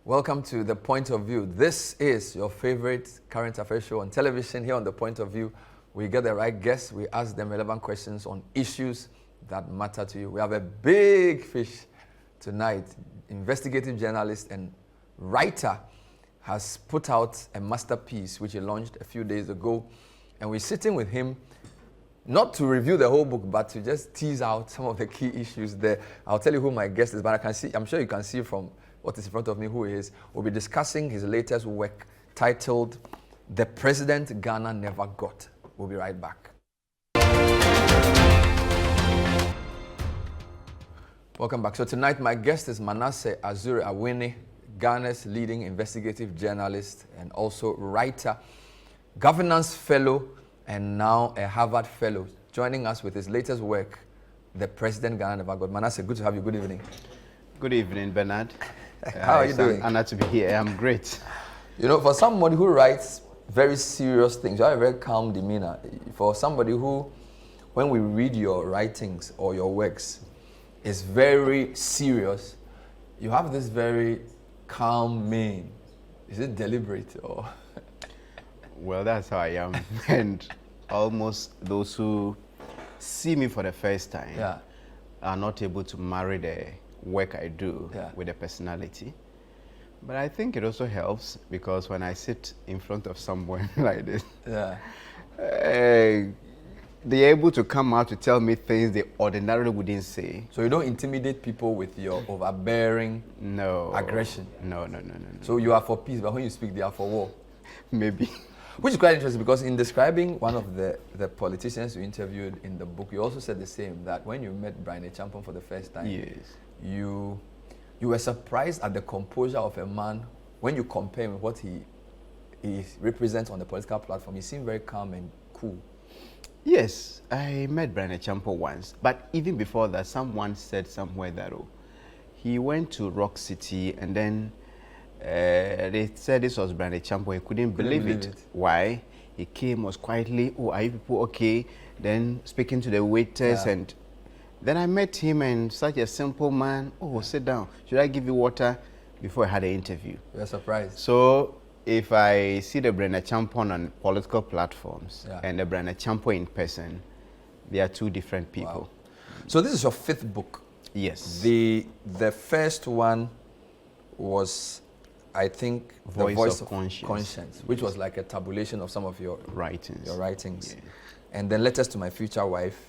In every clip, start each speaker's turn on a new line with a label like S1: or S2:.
S1: Welcome to The Point of View. This is your favorite current affairs show on television. Here on The Point of View, we get the right guests. We ask them relevant questions on issues that matter to you. We have a big fish tonight. Investigative journalist and writer has put out a masterpiece which he launched a few days ago. And we're sitting with him not to review the whole book, but to just tease out some of the key issues there. I'll tell you who my guest is, but I'm sure you can see from what is in front of me who he is. We'll be discussing his latest work titled The President Ghana Never Got. We'll be right back. Welcome back. So tonight my guest is Manasseh Azure Awini, Ghana's leading investigative journalist and also writer, governance fellow, and now a Harvard fellow, joining us with his latest work, The President Ghana Never Got. Manasseh, good to have you. Good evening.
S2: Good evening, Bernard.
S1: How are you doing?
S2: It's an honor to be here. I'm great.
S1: You know, for somebody who writes very serious things, you have a very calm demeanor. For somebody who, when we read your writings or your works, is very serious, you have this very calm mien. Is it deliberate or?
S2: Well, that's how I am. And almost those who see me for the first time are not able to marry the work I do with a personality. But I think it also helps because when I sit in front of someone like this, they're able to come out to tell me things they ordinarily wouldn't say.
S1: So you don't intimidate people with your overbearing aggression?
S2: No.
S1: So you are for peace, but when you speak, they are for war?
S2: Maybe.
S1: Which is quite interesting because in describing one of the politicians you interviewed in the book, you also said the same, that when you met Brian Champon for the first time, you were surprised at the composure of a man when you compare him with what he represents on the political platform. He seemed very calm and cool.
S2: Yes, I met Brian Champon once, but even before that, someone said somewhere that he went to Rock City and then they said this was Brian Champon. He couldn't believe it. Why? He came, was quietly, oh, are you people okay? Then speaking to the waiters and then I met him and such a simple man. Oh, sit down. Should I give you water? Before I had an interview.
S1: You're surprised.
S2: So if I see the Brian Champon on political platforms and the Brian Champon in person, they are two different people.
S1: Wow. So this is your fifth book.
S2: Yes.
S1: The first one was, I think, The Voice of Conscience, which was like a tabulation of some of your writings. Yeah. And then Letters to My Future Wife,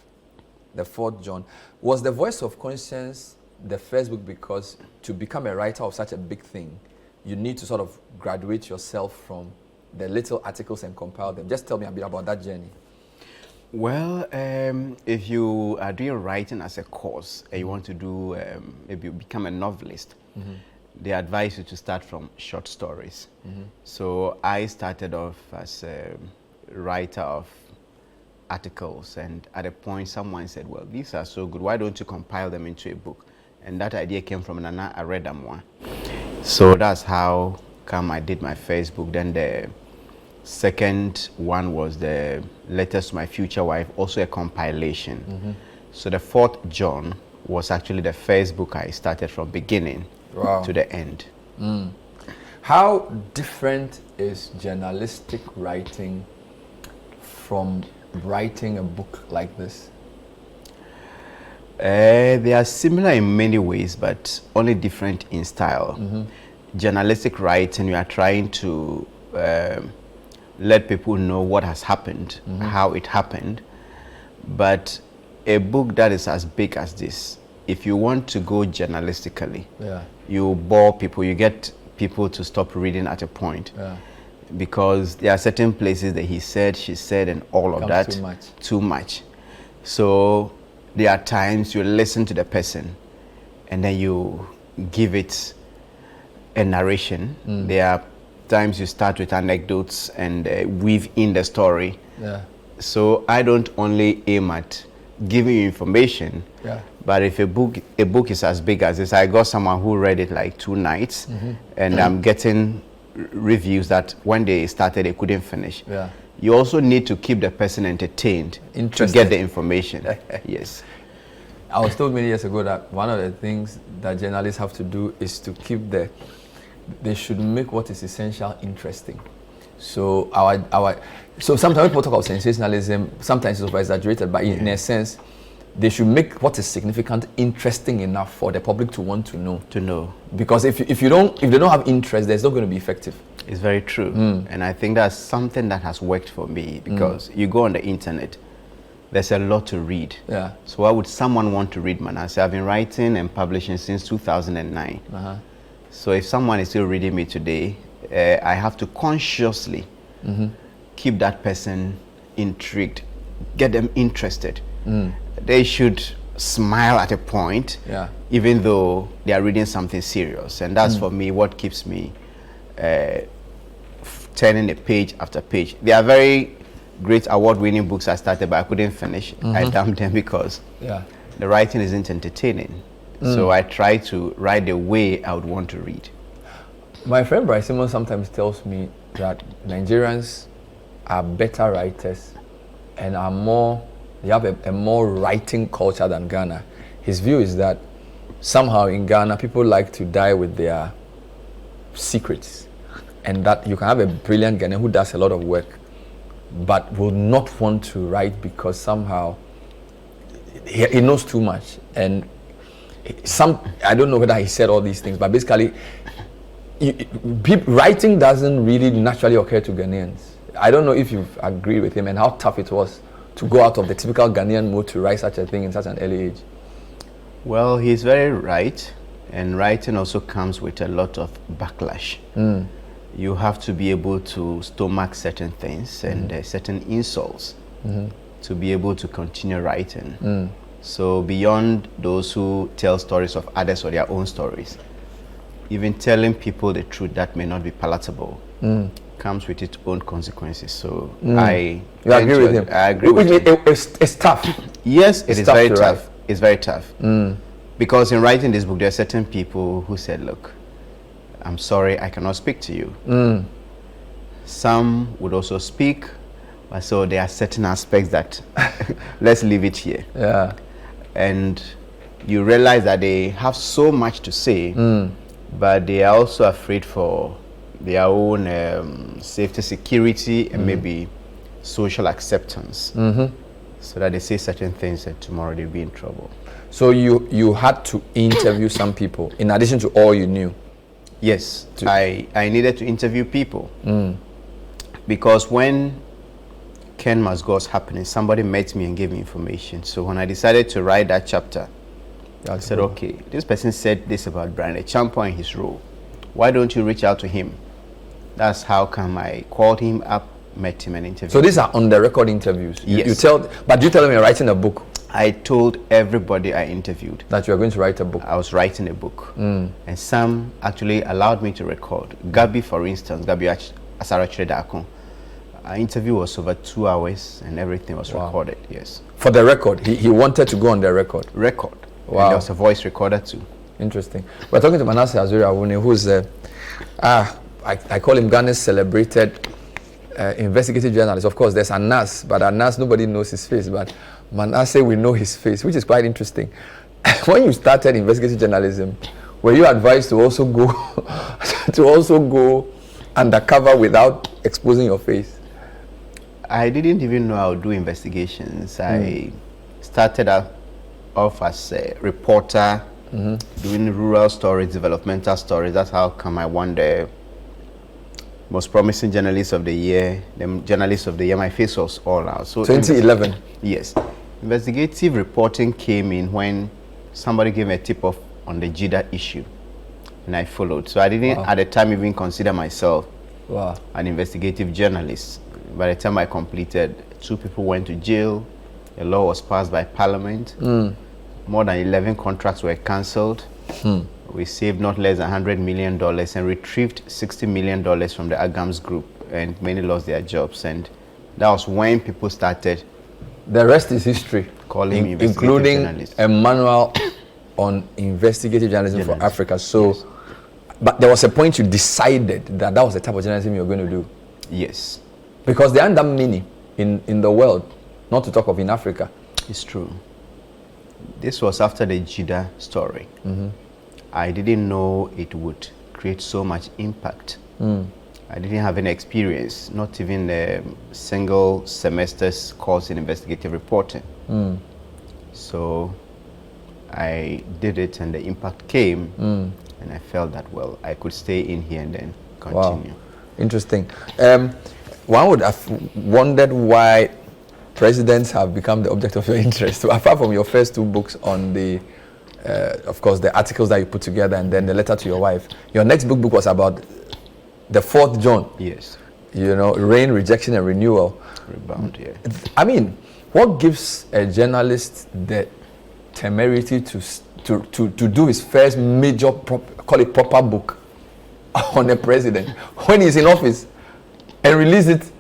S1: the fourth John. Was The Voice of Conscience the first book because to become a writer of such a big thing, you need to sort of graduate yourself from the little articles and compile them? Just tell me a bit about that journey.
S2: Well, if you are doing writing as a course and you want to do, maybe become a novelist, they advise you to start from short stories. So I started off as a writer of articles, and at a point someone said, well, these are so good, why don't you compile them into a book? And that idea came from Nana Aredamwa. So that's how come I did my first book. Then the second one was the Letters to My Future Wife, also a compilation. So the fourth John was actually the first book I started from beginning to the end.
S1: How different is journalistic writing from writing a book like this?
S2: They are similar in many ways, but only different in style. Journalistic writing, you are trying to let people know what has happened, how it happened. But a book that is as big as this, if you want to go journalistically, you bore people, you get people to stop reading at a point. Because there are certain places that he said, she said, and all of that. Too much. So there are times you listen to the person and then you give it a narration. There are times you start with anecdotes and weave in the story. So I don't only aim at giving you information, but if a book is as big as this, I got someone who read it like 2 nights, and I'm getting reviews that when they started they couldn't finish. You also need to keep the person entertained to get the information. Yes.
S1: I was told many years ago that one of the things that journalists have to do is to keep the they should make what is essential interesting. So so sometimes people talk about sensationalism, sometimes it's over exaggerated, but in a sense, they should make what is significant interesting enough for the public to want to know.
S2: To know.
S1: Because if they don't have interest, it's not going to be effective.
S2: It's very true. And I think that's something that has worked for me, because you go on the internet, there's a lot to read.
S1: Yeah.
S2: So why would someone want to read Manasseh? I've been writing and publishing since 2009. So if someone is still reading me today, I have to consciously keep that person intrigued, get them interested. They should smile at a point, even though they are reading something serious. And that's for me what keeps me turning the page after page. They are very great award-winning books I started, but I couldn't finish. I dumped them because the writing isn't entertaining. So I try to write the way I would want to read.
S1: My friend Bryce Simon sometimes tells me that Nigerians are better writers and they have a more writing culture than Ghana. His view is that somehow in Ghana, people like to die with their secrets, and that you can have a brilliant Ghanaian who does a lot of work, but will not want to write because somehow he knows too much. And I don't know whether he said all these things, but basically, writing doesn't really naturally occur to Ghanaians. I don't know if you've agreed with him and how tough it was to go out of the typical Ghanaian mode to write such a thing in such an early age.
S2: Well, he's very right, and writing also comes with a lot of backlash. You have to be able to stomach certain things and certain insults to be able to continue writing. So beyond those who tell stories of others or their own stories, even telling people the truth that may not be palatable comes with its own consequences. So
S1: You agree with him?
S2: I agree with him.
S1: It's tough.
S2: Yes, it is very tough.
S1: Write.
S2: It's very tough. Because in writing this book, there are certain people who said, look, I'm sorry, I cannot speak to you. Some would also speak, but so there are certain aspects that let's leave it here.
S1: Yeah.
S2: And you realize that they have so much to say, but they are also afraid for their own safety, security, and maybe social acceptance. So that they say certain things and tomorrow they'll be in trouble.
S1: So you had to interview some people in addition to all you knew?
S2: Yes, I needed to interview people. Because when Ken Must Go was happening, somebody met me and gave me information. So when I decided to write that chapter, I said, okay, this person said this about Brian Echampo and his role. Why don't you reach out to him? That's how come I called him up, met him and interviewed.
S1: So these are on the record interviews?
S2: Yes.
S1: But you tell him you're writing a book?
S2: I told everybody I interviewed
S1: that you are going to write a book.
S2: I was writing a book. And some actually allowed me to record. Gabi, for instance, Gabi Asarachire Dakon. Our interview was over 2 hours and everything was recorded, yes. For the record? He wanted to go on the record? Record. Wow. And there was a voice recorder too. Interesting. We're talking to Manasseh Azure, who's I call him Ghana's celebrated investigative journalist. Of course, there's Anas, but Anas, nobody knows his face. But Manasseh, we know his face, which is quite interesting. When you started investigative journalism, were you advised to also go undercover without exposing your face? I didn't even know I would do investigations. I started off as a reporter, doing rural stories, developmental stories. That's how come I won the most promising journalist of the year. The journalist of the year, my face was all out. So 2011. Yes. Investigative reporting came in when somebody gave me a tip-off on the JIDA issue, and I followed. So I didn't at the time even consider myself an investigative journalist. By the time I completed, 2 people went to jail. A law was passed by Parliament. More than 11 contracts were cancelled. We saved not less than $100 million and retrieved $60 million from the Agams group, and many lost their jobs. And that was when people started. The rest is history. Calling me including a manual on investigative journalism for Africa. So, but there was a point you decided that that was the type of journalism you were going to do. Yes. Because there aren't that many in the world, not to talk of in Africa. It's true. This was after the JIDA story. I didn't know it would create so much impact. I didn't have any experience, not even a single semester's course in investigative reporting. So I did it, and the impact came, and I felt that, well, I could stay in here and then continue.
S1: Wow. Interesting. One would have wondered why presidents have become the object of your interest. So apart from your first 2 books on the, of course, the articles that you put together and then the letter to your wife, your next book was about the 4th John.
S2: Yes.
S1: You know, reign, rejection, and renewal.
S2: Rebound, yeah.
S1: I mean, what gives a journalist the temerity to do his first major, call it proper book on a president when he's in office and release it,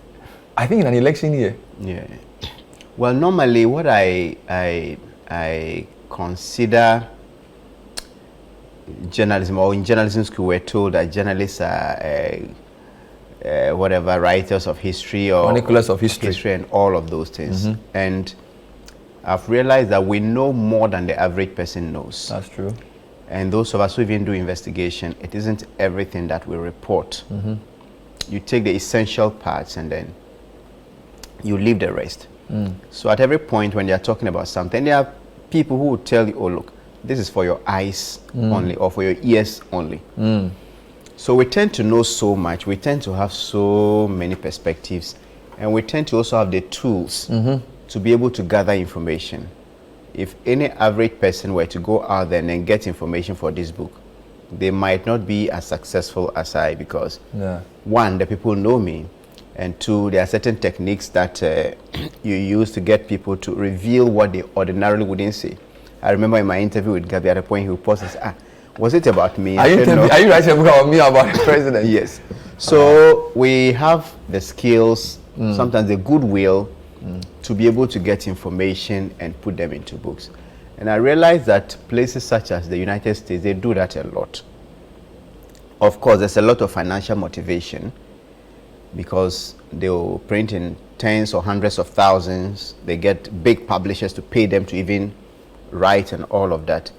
S1: I think, in an election year?
S2: Yeah. Well, normally what I consider journalism, or in journalism school we're told that journalists are whatever, writers of history or
S1: chroniclers of history
S2: and all of those things. And I've realized that we know more than the average person knows.
S1: That's true.
S2: And those of us who even do investigation, it isn't everything that we report. You take the essential parts and then you leave the rest. So at every point when they are talking about something, there are people who will tell you, oh, look, this is for your eyes only, or for your ears only. So we tend to know so much. We tend to have so many perspectives, and we tend to also have the tools to be able to gather information. If any average person were to go out there and then get information for this book, they might not be as successful as I, because 1, the people know me, and 2, there are certain techniques that you use to get people to reveal what they ordinarily wouldn't say. I remember in my interview with Gabi, at a point he would pause and say, was it about me?
S1: Are you writing a book about me, about the president?
S2: Yes. So we have the skills, sometimes the goodwill, to be able to get information and put them into books. And I realized that places such as the United States, they do that a lot. Of course, there's a lot of financial motivation, because they'll print in tens or hundreds of thousands. They get big publishers to pay them to even write and all of that.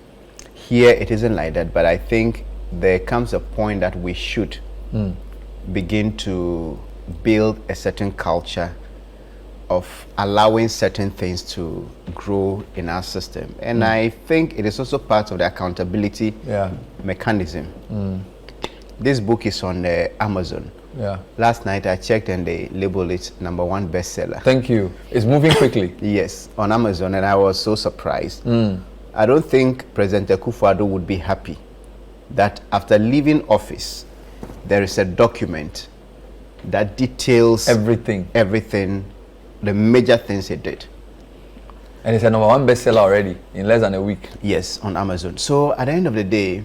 S2: Here, it isn't like that, but I think there comes a point that we should begin to build a certain culture of allowing certain things to grow in our system. And I think it is also part of the accountability mechanism. This book is on Amazon. Last night I checked and they labeled it #1 bestseller.
S1: Thank you. It's moving quickly.
S2: Yes, on Amazon, and I was so surprised. I don't think President Akufo-Addo would be happy that after leaving office, there is a document that details everything, the major things he did.
S1: And it's a #1 bestseller already in less than a week.
S2: Yes, on Amazon. So at the end of the day,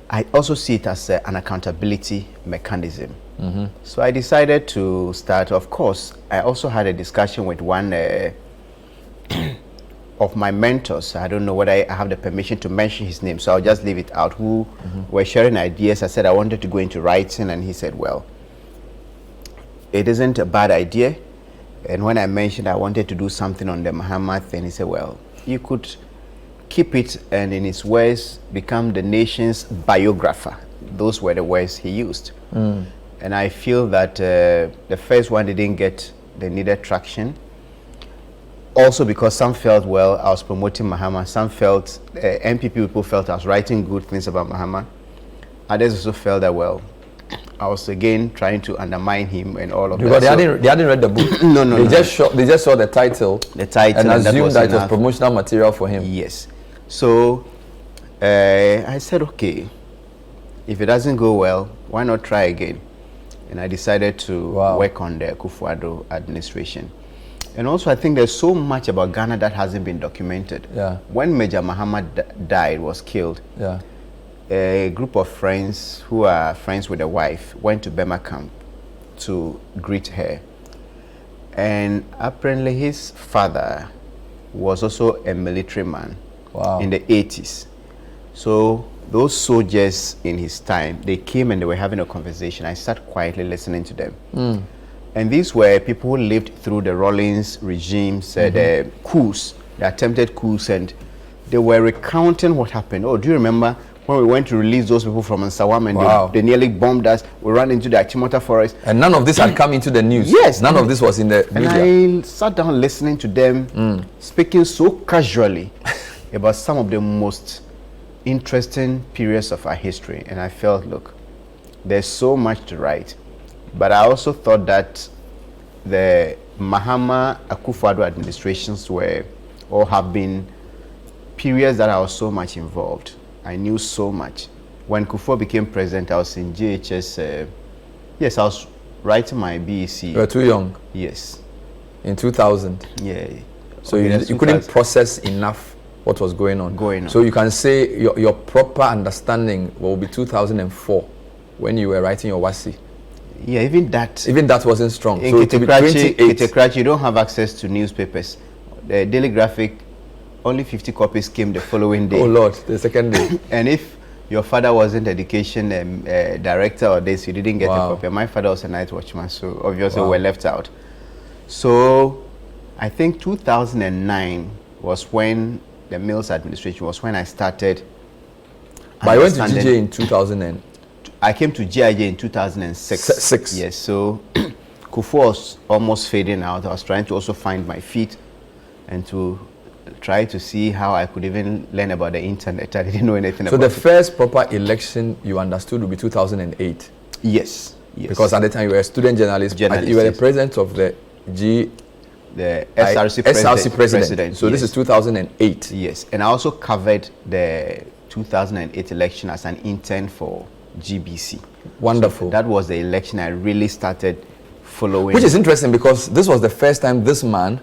S2: I also see it as an accountability mechanism. So I decided to start. Of course, I also had a discussion with one of my mentors. I don't know whether I have the permission to mention his name, so I'll just leave it out, who were sharing ideas. I said I wanted to go into writing, and he said, well, it isn't a bad idea. And when I mentioned I wanted to do something on the Muhammad thing, he said, well, you could keep it and, in his words, become the nation's biographer. Those were the words he used. And I feel that the first one didn't get the needed traction. Also because some felt, well, I was promoting Muhammad. Some felt, MPP people felt I was writing good things about Muhammad. Others also felt that, well, I was again trying to undermine him and all of
S1: because
S2: that.
S1: Because they hadn't read the book.
S2: No.
S1: They just saw the title. And assumed that it was promotional material for him.
S2: Yes. So I said, okay, if it doesn't go well, why not try again? And I decided to work on the Akufo-Addo administration. And also, I think there's so much about Ghana that hasn't been documented. When Major Muhammad died, was killed, a group of friends who are friends with the wife went to Bema camp to greet her. And apparently his father was also a military man in the 80s. So those soldiers in his time, they came and they were having a conversation. I sat quietly listening to them. And these were people who lived through the Rawlings regimes, the coups, the attempted coups, and they were recounting what happened. Oh, do you remember when we went to release those people from Nsawam and
S1: Wow.
S2: they nearly bombed us. We ran into the Achimota forest.
S1: And none of this had come into the news.
S2: Yes.
S1: None of this was in the media.
S2: And I sat down listening to them speaking so casually about some of the most interesting periods of our history. And I felt, look, there's so much to write. But I also thought that the Mahama Akufo-Addo administrations were or have been periods that I was so much involved. I knew so much. When Kufuor became president, I was in JHS. Yes, I was writing my BEC.
S1: You were too young.
S2: Yes.
S1: In 2000.
S2: Yeah.
S1: So you couldn't process enough what was going on. So you can say your proper understanding will be 2004 when you were writing your WASI.
S2: Yeah, even that
S1: wasn't strong.
S2: In
S1: so
S2: Kitekrachi, you don't have access to newspapers. The Daily Graphic, only 50 copies came the following day.
S1: Oh Lord, the second day.
S2: And if your father wasn't education director or this, you didn't get
S1: Wow.
S2: a copy. My father was a night watchman, so obviously
S1: Wow.
S2: we were left out. So I think 2009 was when the Mills administration was when I started.
S1: But I went to GJ in 2000.
S2: I came to GIJ in 2006.
S1: Six.
S2: Yes, so Kufuor was almost fading out. I was trying to also find my feet and to try to see how I could even learn about the internet. I didn't know anything
S1: So
S2: about
S1: the first proper election you understood would be 2008.
S2: Yes.
S1: Because at the time you were a student journalist. You were the president of the
S2: SRC president.
S1: So this is 2008.
S2: Yes, and I also covered the 2008 election as an intern for GBC.
S1: Wonderful.
S2: So that was the election I really started following.
S1: Which is interesting because this was the first time this man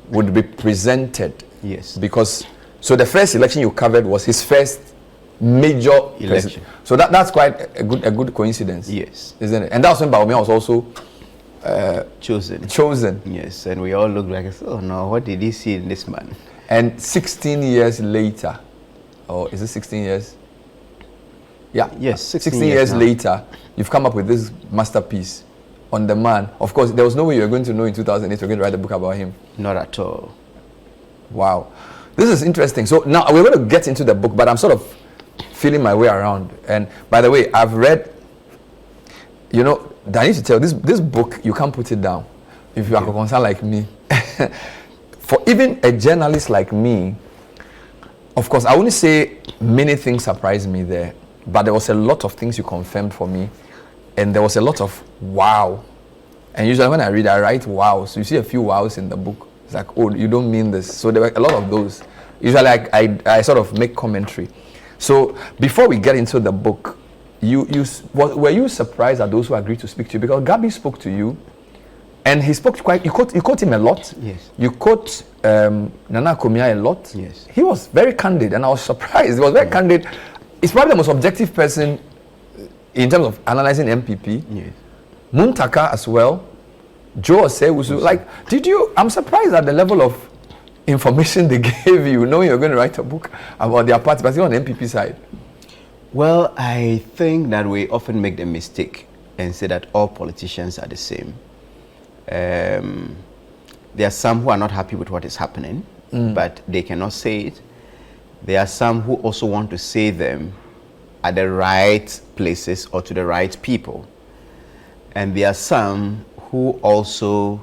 S1: would be presented.
S2: Yes.
S1: Because, so the first election you covered was his first major election. So that's quite a good coincidence.
S2: Yes.
S1: Isn't it? And that's when Bawumia was also
S2: chosen. Yes, and we all looked like, oh no, what did he see in this man?
S1: And 16 years later, or is it 16 years? Yeah.
S2: Yes,
S1: 16 years later, you've come up with this masterpiece on the man. Of course, there was no way you were going to know in 2008 you're going to write a book about him.
S2: Not at all.
S1: Wow. This is interesting. So now we're going to get into the book, but I'm sort of feeling my way around. And by the way, I've read, you know, I need to tell this book, you can't put it down if you are concerned like me. For even a journalist like me, of course, I wouldn't say many things surprised me there, but there was a lot of things you confirmed for me, and there was a lot of wow. And usually when I read, I write wow. So you see a few wows in the book. It's like, oh, you don't mean this. So there were a lot of those. Usually I sort of make commentary. So before we get into the book, were you surprised at those who agreed to speak to you? Because Gabi spoke to you, and he spoke you quote him a lot.
S2: Yes.
S1: You quote Nana Komia a lot.
S2: Yes.
S1: He was very candid, and I was surprised. He was very candid. He's probably the most objective person in terms of analyzing MPP.
S2: Yes.
S1: Muntaka as well. Joe Osei, like, I'm surprised at the level of information they gave you, knowing you're going to write a book about their party, but on the MPP side.
S2: Well, I think that we often make the mistake and say that all politicians are the same. There are some who are not happy with what is happening, but they cannot say it. There are some who also want to say them at the right places or to the right people. And there are some who also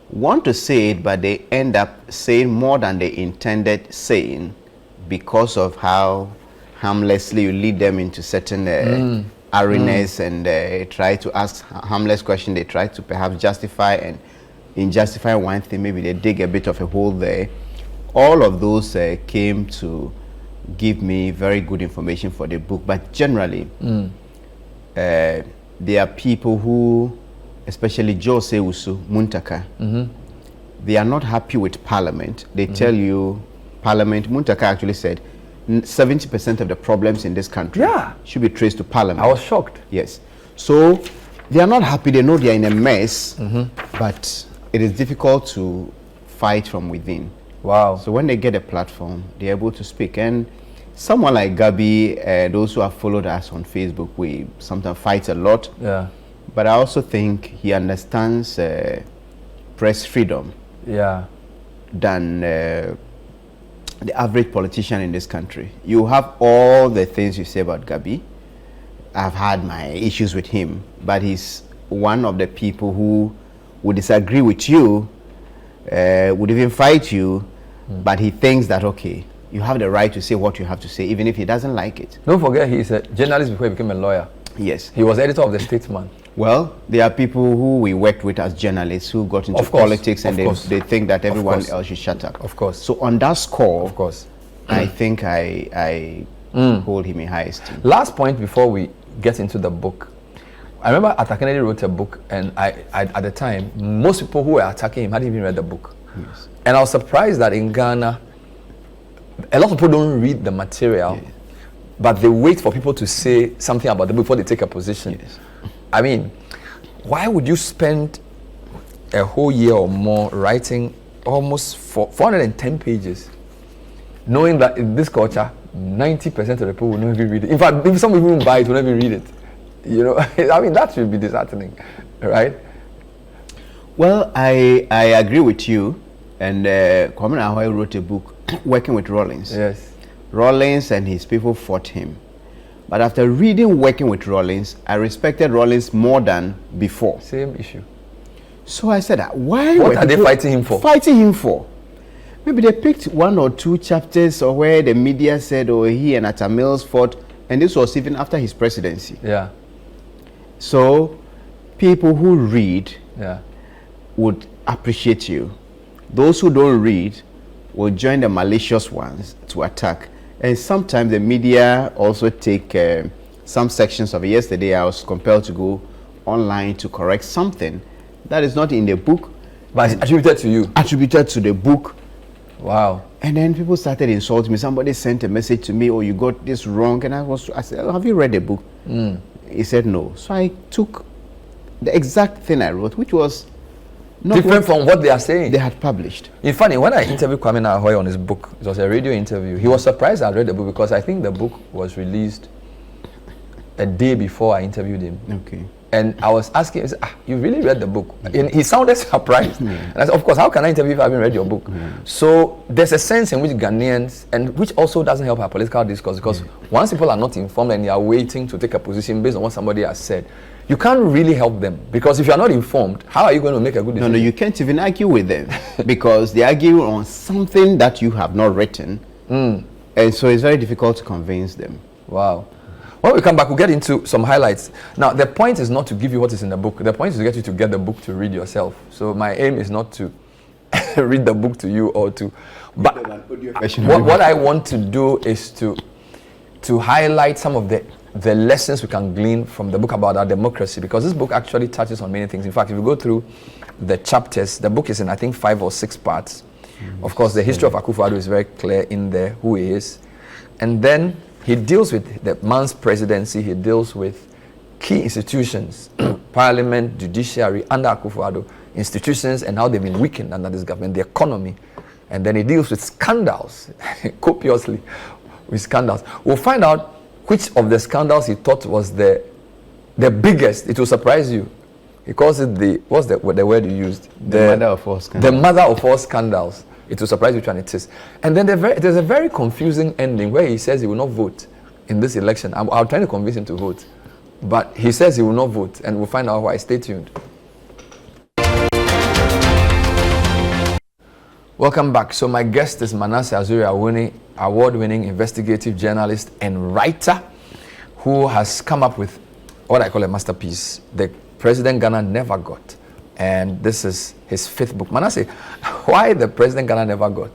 S2: want to say it, but they end up saying more than they intended saying because of how harmlessly you lead them into certain arenas and try to ask harmless questions. They try to perhaps justify, and in justifying one thing, maybe they dig a bit of a hole there. All of those came to give me very good information for the book. But generally, there are people who, especially Joe Seusu, Muntaka, they are not happy with Parliament. They tell you, Parliament, Muntaka actually said, 70% of the problems in this country should be traced to Parliament.
S1: I was shocked.
S2: Yes. So they are not happy. They know they are in a mess, but it is difficult to fight from within.
S1: Wow.
S2: So when they get a platform, they're able to speak. And someone like Gabi, those who have followed us on Facebook, we sometimes fight a lot.
S1: Yeah.
S2: But I also think he understands press freedom.
S1: Yeah.
S2: Than the average politician in this country. You have all the things you say about Gabi. I've had my issues with him, but he's one of the people who would disagree with you, would even fight you, but he thinks that, okay, you have the right to say what you have to say, even if he doesn't like it.
S1: Don't forget, he's a journalist before he became a lawyer.
S2: Yes.
S1: He was editor of The Statesman.
S2: Well, there are people who we worked with as journalists who got into politics, and they think that everyone else should shut up.
S1: Of course.
S2: So on that score,
S1: of course,
S2: I think I hold him in high esteem.
S1: Last point before we get into the book. I remember Arthur Kennedy wrote a book, and I at the time, most people who were attacking him hadn't even read the book.
S2: Yes.
S1: And I was surprised that in Ghana, a lot of people don't read the material, but they wait for people to say something about the book before they take a position.
S2: Yes.
S1: I mean, why would you spend a whole year or more writing almost 410 pages, knowing that in this culture, 90% of the people will not even read it? In fact, if some people won't buy it, will not even read it. You know, I mean, that should be disheartening, right?
S2: Well, I agree with you. And Kwame Ahoy wrote a book, Working with Rawlings.
S1: Yes.
S2: Rawlings and his people fought him. But after reading Working with Rawlings, I respected Rawlings more than before.
S1: Same issue.
S2: So I said, why
S1: what are they fighting him for?
S2: Fighting him for. Maybe they picked one or two chapters or where the media said, oh, he and Atta Mills fought, and this was even after his presidency.
S1: Yeah.
S2: So people who read would appreciate you. Those who don't read will join the malicious ones to attack. And sometimes the media also take some sections of it. Yesterday I was compelled to go online to correct something that is not in the book,
S1: but it's attributed to you.
S2: Attributed to the book.
S1: Wow.
S2: And then people started insulting me. Somebody sent a message to me, oh, you got this wrong. And I said, oh, have you read the book? He said no. So I took the exact thing I wrote, which was not
S1: different from what they are saying.
S2: They had published.
S1: In fact, when I interviewed Kwame Ahoy on his book, it was a radio interview, he was surprised I read the book because I think the book was released a day before I interviewed him.
S2: Okay.
S1: And I was asking him, you really read the book? And he sounded surprised. And I said, of course, how can I interview if I haven't read your book? So there's a sense in which Ghanaians, and which also doesn't help our political discourse, because once people are not informed and they are waiting to take a position based on what somebody has said, you can't really help them, because if you are not informed, how are you going to make a good decision?
S2: No, you can't even argue with them because they argue on something that you have not written. And so it's very difficult to convince them.
S1: Wow. When we come back, we'll get into some highlights. Now, the point is not to give you what is in the book. The point is to get you to get the book to read yourself. So my aim is not to read the book to you or to... But what I want to do is to highlight some of the lessons we can glean from the book about our democracy, because this book actually touches on many things. In fact, if you go through the chapters, the book is in, I think, 5 or 6 parts. Of course, the history of Akufo-Addo is very clear in there, who he is. And then he deals with the man's presidency. He deals with key institutions, parliament, judiciary, under Akufo-Addo, institutions and how they've been weakened under this government, the economy. And then he deals with scandals, copiously with scandals. We'll find out which of the scandals he thought was the biggest. It will surprise you. He calls it what's the word you used?
S2: The mother of all scandals.
S1: The mother of all scandals. It will surprise you which one it is. And then there's a very confusing ending where he says he will not vote in this election. I'm trying to convince him to vote. But he says he will not vote, and we'll find out why. Stay tuned. Welcome back. So my guest is Manasseh Azure, award-winning investigative journalist and writer who has come up with what I call a masterpiece, The President Ghana Never Got. And this is his 5th book. Manasseh, why The President Ghana Never Got?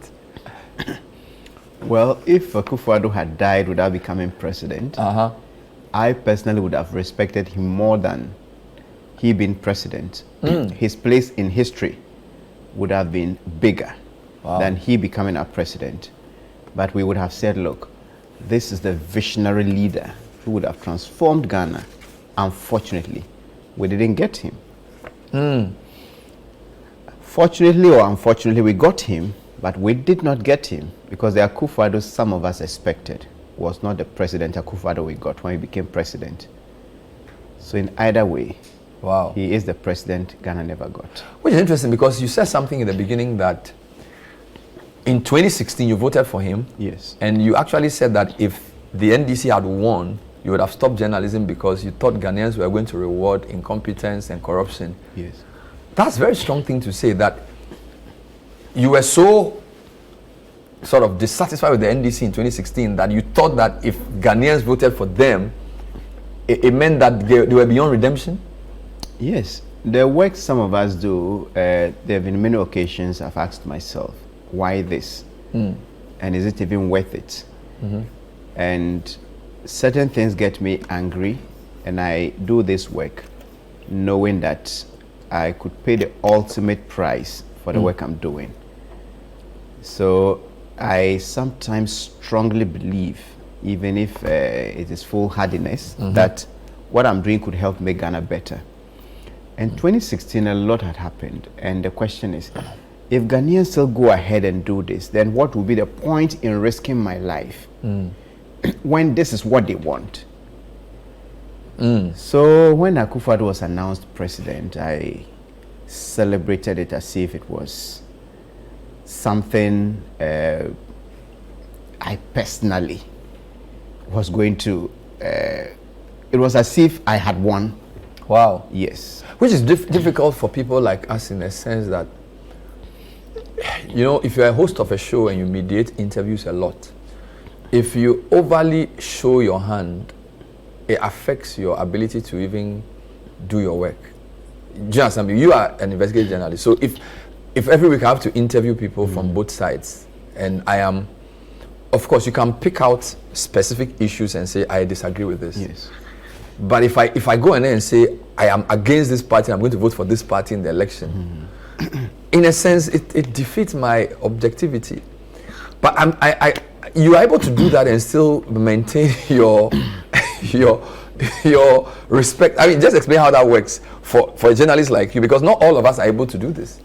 S2: Well, if Akufo-Addo had died without becoming president, I personally would have respected him more than he being president. His place in history would have been bigger than he becoming our president. But we would have said, look, this is the visionary leader who would have transformed Ghana. Unfortunately, we didn't get him. Fortunately or unfortunately, we got him, but we did not get him because the Akufo-Addo some of us expected was not the President Akufo-Addo we got when he became president. So in either way, he is the president Ghana never got.
S1: Which is interesting because you said something in the beginning that In 2016, you voted for him.
S2: Yes.
S1: And you actually said that if the NDC had won, you would have stopped journalism because you thought Ghanaians were going to reward incompetence and corruption.
S2: Yes.
S1: That's a very strong thing to say, that you were so sort of dissatisfied with the NDC in 2016 that you thought that if Ghanaians voted for them, it meant that they were beyond redemption?
S2: Yes. The work some of us do, there have been many occasions I've asked myself, why this? And is it even worth it? And certain things get me angry, and I do this work knowing that I could pay the ultimate price for the work I'm doing. So I sometimes strongly believe, even if it is foolhardiness, that what I'm doing could help make Ghana better. In 2016, a lot had happened, and the question is, if Ghanaians still go ahead and do this, then what will be the point in risking my life when this is what they want? So when Akufo-Addo was announced president, I celebrated it as if it was something I personally was going to, it was as if I had won.
S1: Wow.
S2: Yes.
S1: Which is difficult for people like us, in a sense that, you know, if you're a host of a show and you mediate interviews a lot, if you overly show your hand, it affects your ability to even do your work. Just, I mean, you are an investigative journalist, so if every week I have to interview people from both sides, and I am, of course, you can pick out specific issues and say, I disagree with this.
S2: Yes.
S1: But if I go in there and say, I am against this party, I'm going to vote for this party in the election, in a sense, it defeats my objectivity. But you are able to do that and still maintain your respect. I mean, just explain how that works for a journalist like you, because not all of us are able to do this.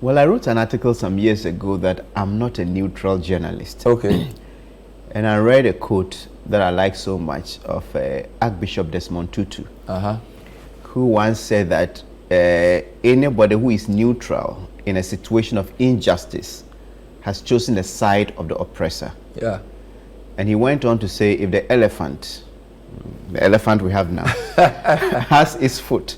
S2: Well, I wrote an article some years ago that I'm not a neutral journalist.
S1: Okay.
S2: And I read a quote that I like so much of Archbishop Desmond Tutu, who once said that anybody who is neutral in a situation of injustice has chosen the side of the oppressor.
S1: Yeah.
S2: And he went on to say, if the elephant we have now, has its foot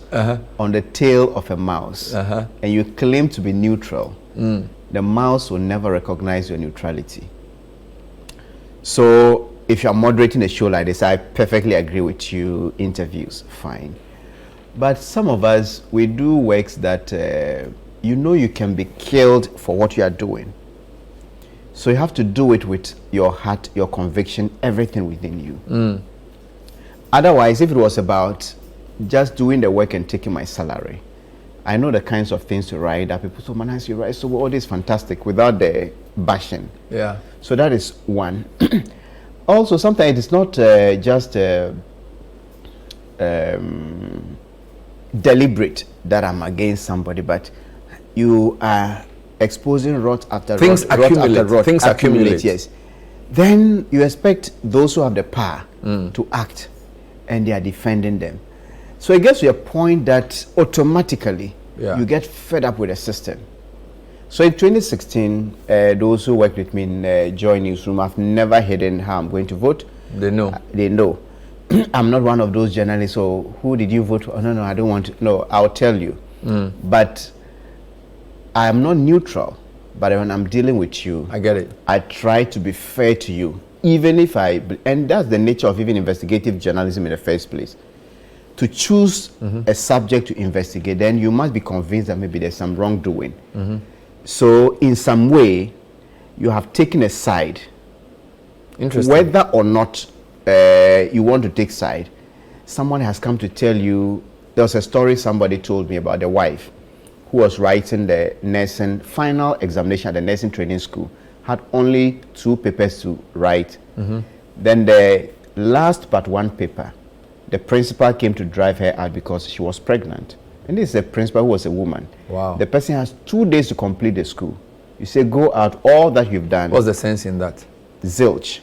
S2: on the tail of a mouse, and you claim to be neutral, the mouse will never recognize your neutrality. So if you're moderating a show like this, I perfectly agree with you, interviews, fine. But some of us, we do works that you know you can be killed for what you are doing. So you have to do it with your heart, your conviction, everything within you. Otherwise, if it was about just doing the work and taking my salary, I know the kinds of things to write that people say, Manasseh, you write so all this fantastic without the bashing.
S1: Yeah.
S2: So that is one. Also, sometimes it's not just deliberate that I'm against somebody, but you are exposing rot after
S1: things
S2: rot,
S1: accumulate.
S2: rot after rot.
S1: Things accumulate.
S2: Yes. Then you expect those who have the power to act, and they are defending them. So it gets to a point that automatically you get fed up with the system. So in 2016, those who worked with me in Joy Newsroom, I've never hidden how I'm going to vote.
S1: They know.
S2: They know. I'm not one of those journalists, so who did you vote for? Oh, no, I don't want to. No, I'll tell you. But I am not neutral. But when I'm dealing with you,
S1: I get it.
S2: I try to be fair to you. Even if and that's the nature of even investigative journalism in the first place. To choose a subject to investigate, then you must be convinced that maybe there's some wrongdoing. So in some way, you have taken a side.
S1: Interesting.
S2: Whether or not you want to take side, someone has come to tell you. There was a story somebody told me about the wife who was writing the nursing final examination at the nursing training school, had only 2 papers to write. Then the last but 1 paper, the principal came to drive her out because she was pregnant. And this is a principal who was a woman.
S1: Wow.
S2: The person has 2 days to complete the school. You say, go out, all that you've done.
S1: What's the sense in that?
S2: Zilch.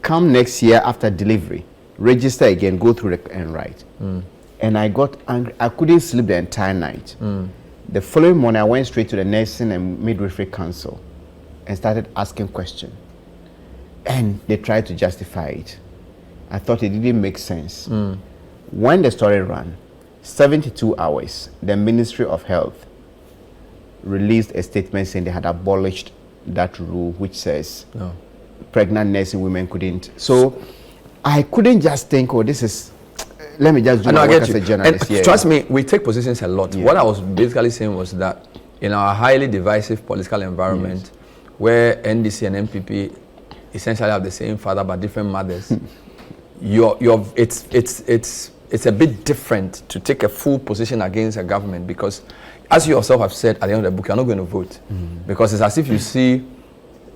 S2: Come next year after delivery, register again, go through and write. And I got angry. I couldn't sleep the entire night. The following morning, I went straight to the Nursing and Midwifery Council and started asking questions. And they tried to justify it. I thought it didn't make sense. When the story ran, 72 hours, the Ministry of Health released a statement saying they had abolished that rule which says pregnant nursing women couldn't. So I couldn't just think, oh, this is, let me just do my work as a journalist.
S1: And trust me, we take positions a lot. What I was basically saying was that in our highly divisive political environment, where NDC and MPP essentially have the same father but different mothers, it's a bit different to take a full position against a government, because as you yourself have said at the end of the book, you're not going to vote because it's as if you see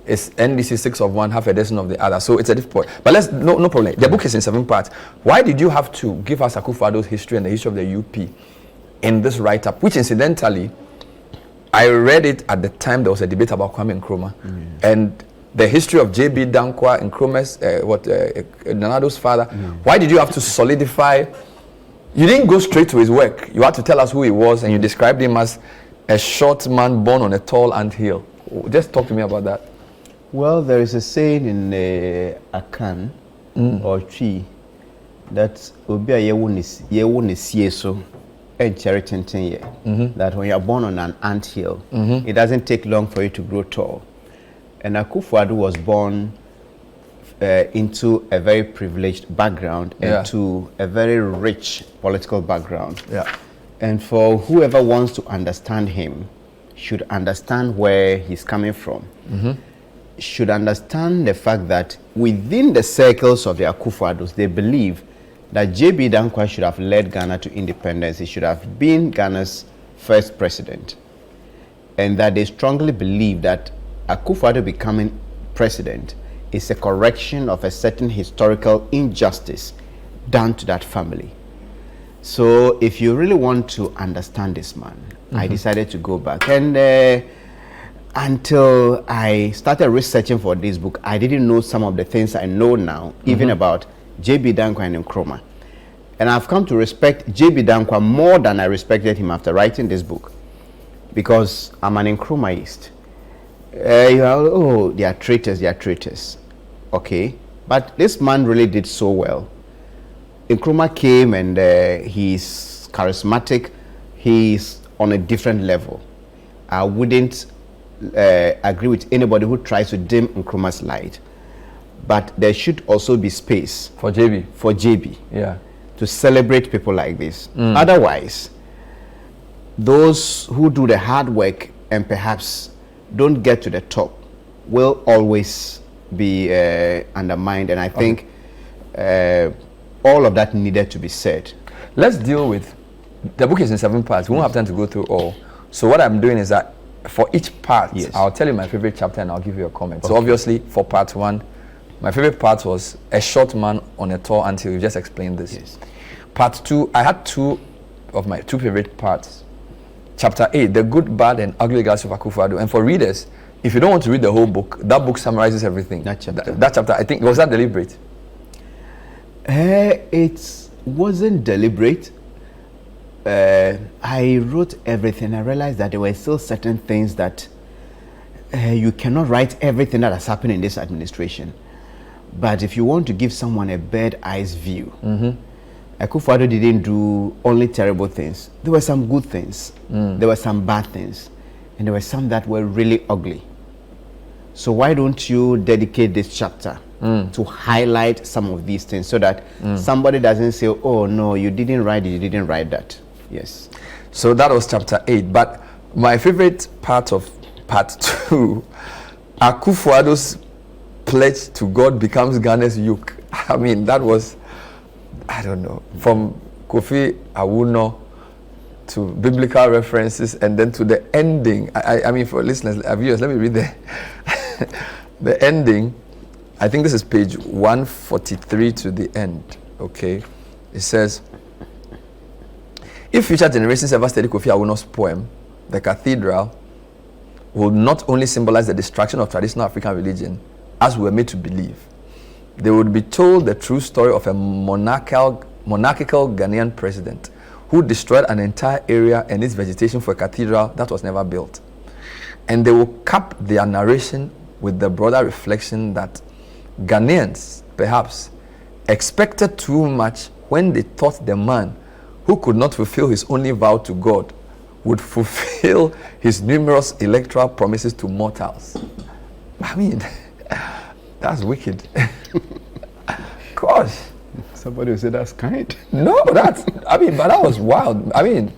S1: it's NDC 6 of one, half a dozen of the other. So it's a difficult point. But no problem. The book is in 7 parts. Why did you have to give us Akufo-Addo's history and the history of the UP in this write-up, which incidentally, I read it at the time there was a debate about Kwame Nkrumah, and the history of J.B. Dankwa, Nkrumah's, Nanado's father. Why did you have to solidify? You didn't go straight to his work. You had to tell us who he was, and you described him as a short man born on a tall anthill. Just talk to me about that.
S2: Well, there is a saying in Akan or Chi that Obi a yewu ne sieso and Cheriton that when you are born on an anthill, it doesn't take long for you to grow tall. And Akufo-Addo was born into a very privileged background and to a very rich political background. And for whoever wants to understand him, should understand where he's coming from. Should understand the fact that within the circles of the Akufo-Addos, they believe that J.B. Dankwa should have led Ghana to independence. He should have been Ghana's first president. And that they strongly believe that Akufo-Addo becoming president is a correction of a certain historical injustice done to that family. So if you really want to understand this man, I decided to go back. And until I started researching for this book, I didn't know some of the things I know now, even about J.B. Dankwa and Nkrumah. And I've come to respect J.B. Dankwa more than I respected him after writing this book, because I'm an Nkrumahist. They are traitors, okay? But this man really did so well. Nkrumah came and he's charismatic, he's on a different level. I wouldn't agree with anybody who tries to dim Nkrumah's light, but there should also be space
S1: for JB.
S2: To celebrate people like this. Otherwise, those who do the hard work and perhaps don't get to the top will always be undermined, and I think all of that needed to be said.
S1: Let's deal with, the book is in 7 parts. We won't have time to go through all. So what I'm doing is that for each part, I'll tell you my favorite chapter and I'll give you a comment. So obviously for part 1, my favorite part was a short man on a tall anthill. You just explained this. Part 2, I had 2 of my 2 favorite parts. Chapter 8, the good, bad, and ugly guys of Akufo-Addo. And for readers, if you don't want to read the whole book, that book summarizes everything. That chapter, I think, was that deliberate?
S2: It wasn't deliberate. I wrote everything. I realized that there were still certain things that you cannot write everything that has happened in this administration. But if you want to give someone a bird-eyes view, Akufo-Addo didn't do only terrible things. There were some good things. There were some bad things. And there were some that were really ugly. So why don't you dedicate this chapter to highlight some of these things so that somebody doesn't say, oh no, you didn't write that. Yes.
S1: So that was chapter 8. But my favorite part of part 2, Akufo-Addo's pledge to God becomes Ghana's yoke. I mean, that was, I don't know, from Kofi Awuno to biblical references and then to the ending. I mean, for listeners, viewers, let me read the ending. I think this is page 143 to the end, okay? It says, if future generations ever study Kofi Awuno's poem, The Cathedral, will not only symbolize the destruction of traditional African religion, as we were made to believe, they would be told the true story of a monarchical Ghanaian president who destroyed an entire area and its vegetation for a cathedral that was never built. And they will cap their narration with the broader reflection that Ghanaians, perhaps, expected too much when they thought the man who could not fulfill his only vow to God would fulfill his numerous electoral promises to mortals. I mean, that's wicked. Gosh.
S2: Somebody will say that's kind.
S1: No, but that was wild. I mean,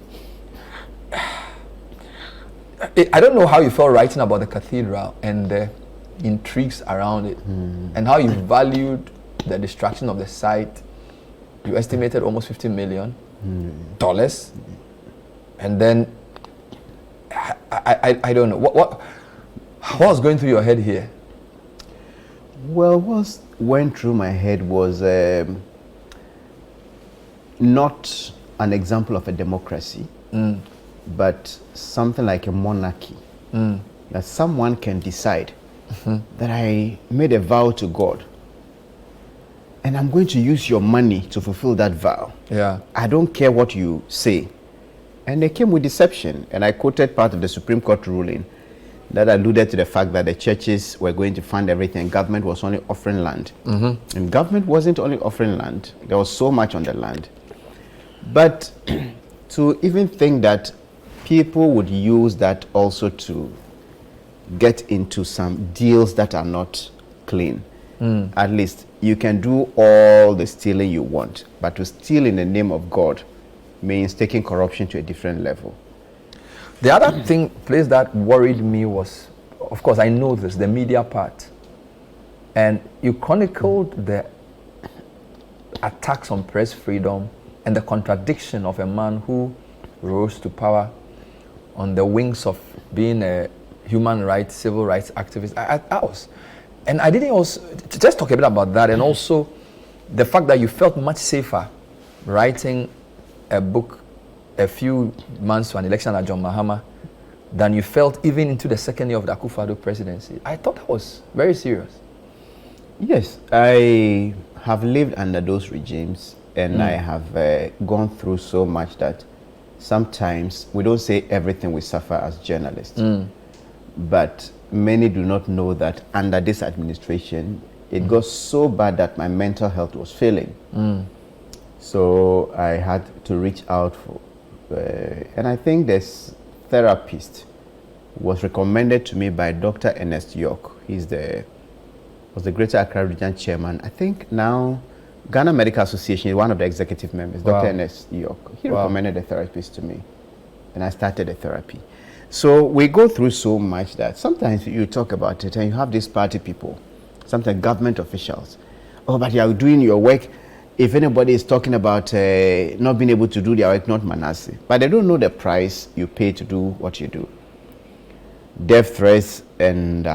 S1: I don't know how you felt writing about the cathedral and the intrigues around it, and how you valued the destruction of the site. You estimated almost $50 million. And then I don't know what was going through your head here.
S2: Well, what went through my head was not an example of a democracy, but something like a monarchy. That someone can decide that I made a vow to God, and I'm going to use your money to fulfill that vow.
S1: Yeah.
S2: I don't care what you say. And they came with deception. And I quoted part of the Supreme Court ruling that alluded to the fact that the churches were going to fund everything. Government was only offering land. And government wasn't only offering land. There was so much on the land. But to even think that people would use that also to get into some deals that are not clean. At least you can do all the stealing you want, but to steal in the name of God means taking corruption to a different level.
S1: The other place that worried me was, of course, I know this, the media part. And you chronicled the attacks on press freedom and the contradiction of a man who rose to power on the wings of being a human rights, civil rights activist. And I didn't also, just talk a bit about that, and also the fact that you felt much safer writing a book a few months to an election at John Mahama than you felt even into the second year of the Akufo-Addo presidency. I thought that was very serious.
S2: Yes, I have lived under those regimes, and I have gone through so much that sometimes we don't say everything we suffer as journalists. But many do not know that under this administration, it got so bad that my mental health was failing. So I had to reach out for, and I think this therapist was recommended to me by Dr. Ernest York. He's was the Greater Accra Region Chairman. I think now Ghana Medical Association is one of the executive members, Dr. Ernest York. He recommended a therapist to me, and I started a therapy. So we go through so much that sometimes you talk about it and you have these party people, sometimes government officials. Oh, but you are doing your work. If anybody is talking about not being able to do their work, not Manasseh. But they don't know the price you pay to do what you do. Death threats, and